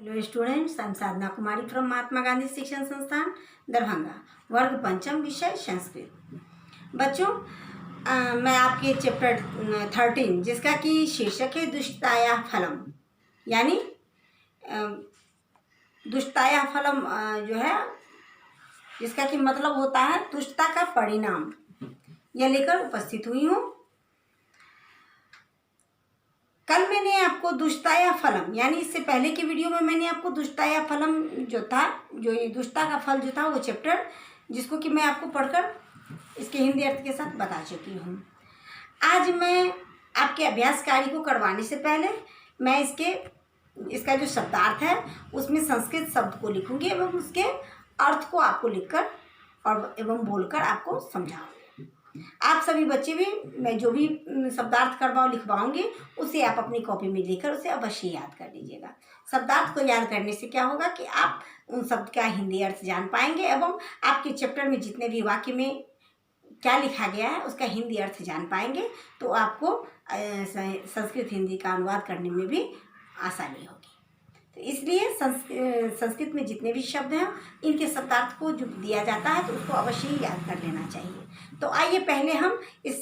Hello students, I am Sadhana Kumari from Mahatma Gandhi Shikshan Sansthan Darbhanga. वर्ग पंचम, विषय संस्कृत। बच्चों, मैं आपके चैप्टर 13 जिसका कि शीर्षक है दुष्टाया फलम, यानी दुष्टाया फलम जो है जिसका कि मतलब होता है दुष्टता का परिणाम, यह लेकर उपस्थित हुई हूँ। कल मैंने आपको दुष्टाया फलम, यानी इससे पहले की वीडियो में मैंने आपको दुष्टाया फलम जो था, जो ये दुष्टता का फल जो था, वो चैप्टर जिसको कि मैं आपको पढ़कर इसके हिंदी अर्थ के साथ बता चुकी हूँ। आज मैं आपके अभ्यास कार्य को करवाने से पहले मैं इसका जो शब्दार्थ है उसमें संस्कृत शब्द को लिखूंगी एवं उसके अर्थ को आपको लिखकर और एवं बोलकर आपको समझाऊंगी। आप सभी बच्चे भी, मैं जो भी शब्दार्थ लिखवाऊंगी उसे आप अपनी कॉपी में लेकर उसे अवश्य याद कर लीजिएगा। शब्दार्थ को याद करने से क्या होगा कि आप उन शब्द का हिंदी अर्थ जान पाएंगे एवं आपके चैप्टर में जितने भी वाक्य में क्या लिखा गया है उसका हिंदी अर्थ जान पाएंगे, तो आपको संस्कृत हिंदी का अनुवाद करने में भी आसानी होगी। तो इसलिए संस्कृत में जितने भी शब्द हैं इनके शब्दार्थ को जो दिया जाता है तो उसको अवश्य ही याद कर लेना चाहिए। तो आइए पहले हम इस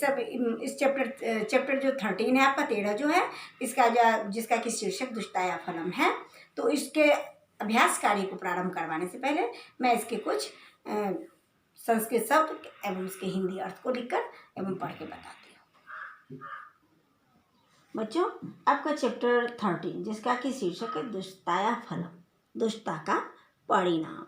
चैप्टर जो 13 है आपका, 13 जो है इसका जिसका कि शीर्षक दुष्टाया फलम है, तो इसके अभ्यास कार्य को प्रारंभ करवाने से पहले मैं इसके कुछ संस्कृत शब्द एवं इसके हिंदी अर्थ को लिखकर एवं पढ़ के बताती हूँ। बच्चों, आपका चैप्टर 13 जिसका कि शीर्षक है दुष्टाया फलम, दुष्टता का परिणाम,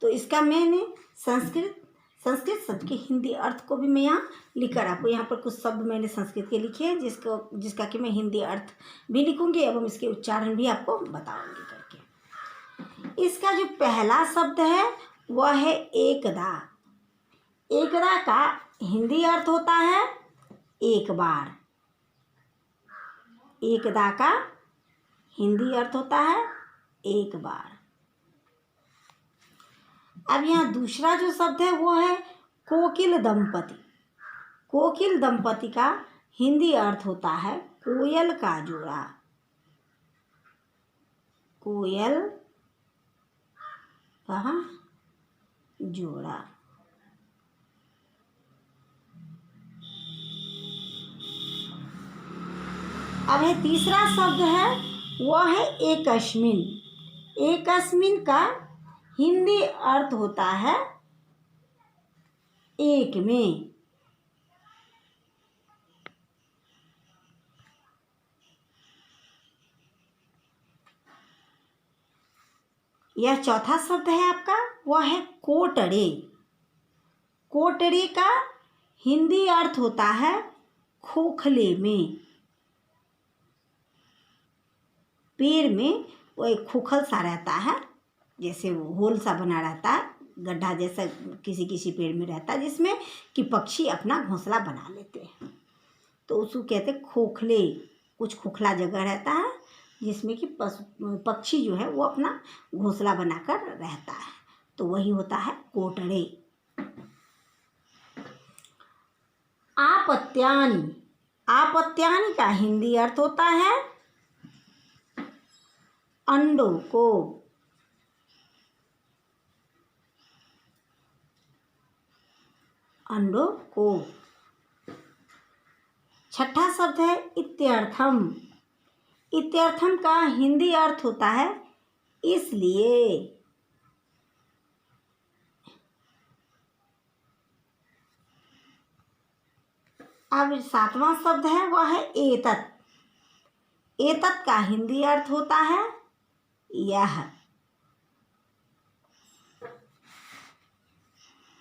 तो इसका मैंने संस्कृत शब्द के हिंदी अर्थ को भी मैं यहाँ लिखकर आपको, यहाँ पर कुछ शब्द मैंने संस्कृत के लिखे हैं जिसका कि मैं हिंदी अर्थ भी लिखूंगी एवं इसके उच्चारण भी आपको बताऊंगी करके। इसका जो पहला शब्द है वह है एकदा। एकदा का हिंदी अर्थ होता है एक बार। एकदा का हिंदी अर्थ होता है एक बार। अब यहाँ दूसरा जो शब्द है वो है कोकिल दंपति। कोकिल दंपति का हिंदी अर्थ होता है कोयल का जोड़ा। कोयल का जोड़ा। अब है तीसरा शब्द है वह है एकस्मिन। एकस्मिन का हिंदी अर्थ होता है एक में। यह चौथा शब्द है आपका, वह है कोटड़े। कोटड़े का हिंदी अर्थ होता है खोखले में। पेड़ में वो एक खोखल सा रहता है, जैसे वो होल सा बना रहता है, गड्ढा जैसा किसी किसी पेड़ में रहता है जिसमें कि पक्षी अपना घोंसला बना लेते हैं, तो उसको कहते हैं खोखले। कुछ खोखला जगह रहता है जिसमें कि पक्षी जो है वो अपना घोंसला बनाकर रहता है, तो वही होता है कोटड़े। आपत्यानि। आपत्यानि का हिंदी अर्थ होता है अंडों को। अंडों को। छठा शब्द है इत्यर्थम। इत्यर्थम का हिंदी अर्थ होता है इसलिए। अब सातवां शब्द है वह है एतत्। एतत् का हिंदी अर्थ होता है यह।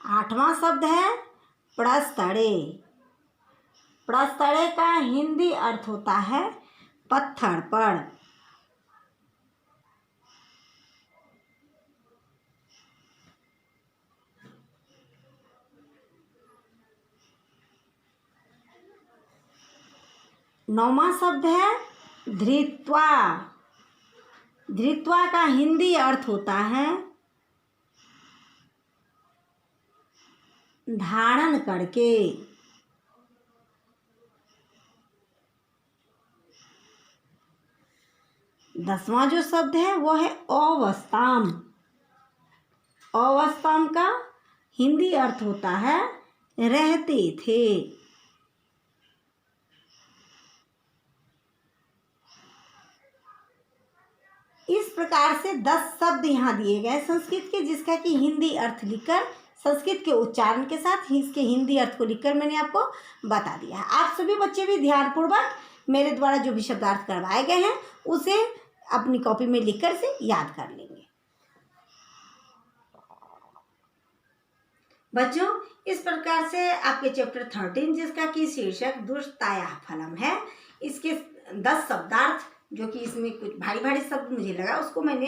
आठवां शब्द है प्रस्तरे। प्रस्तरे का हिंदी अर्थ होता है पत्थर पर। नौवां शब्द है धृत्वा। धृत्वा का हिंदी अर्थ होता है धारण करके। 10वां जो शब्द है वो है अवस्ताम। अवस्ताम का हिंदी अर्थ होता है रहते थे। इस प्रकार से 10 शब्द यहाँ दिए गए संस्कृत के, जिसका कि हिंदी अर्थ लिखकर संस्कृत के उच्चारण के साथ ही इसके हिंदी अर्थ को लिखकर मैंने आपको बता दिया है। आप सभी बच्चे भी ध्यानपूर्वक मेरे द्वारा जो भी शब्दार्थ करवाए गए हैं उसे अपनी कॉपी में लिखकर से याद कर लेंगे। बच्चों, इस प्रकार से आपके चैप्टर 13 जिसका कि शीर्षक दुष्टाया फलम है, इसके 10 शब्दार्थ जो कि इसमें कुछ भारी भारी शब्द मुझे लगा उसको मैंने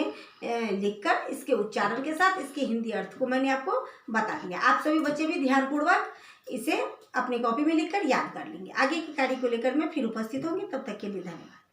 लिखकर इसके उच्चारण के साथ इसके हिंदी अर्थ को मैंने आपको बता दिया। आप सभी बच्चे भी ध्यानपूर्वक इसे अपनी कॉपी में लिखकर याद कर लेंगे। आगे के कार्य को लेकर मैं फिर उपस्थित होंगी, तब तक के लिए धन्यवाद।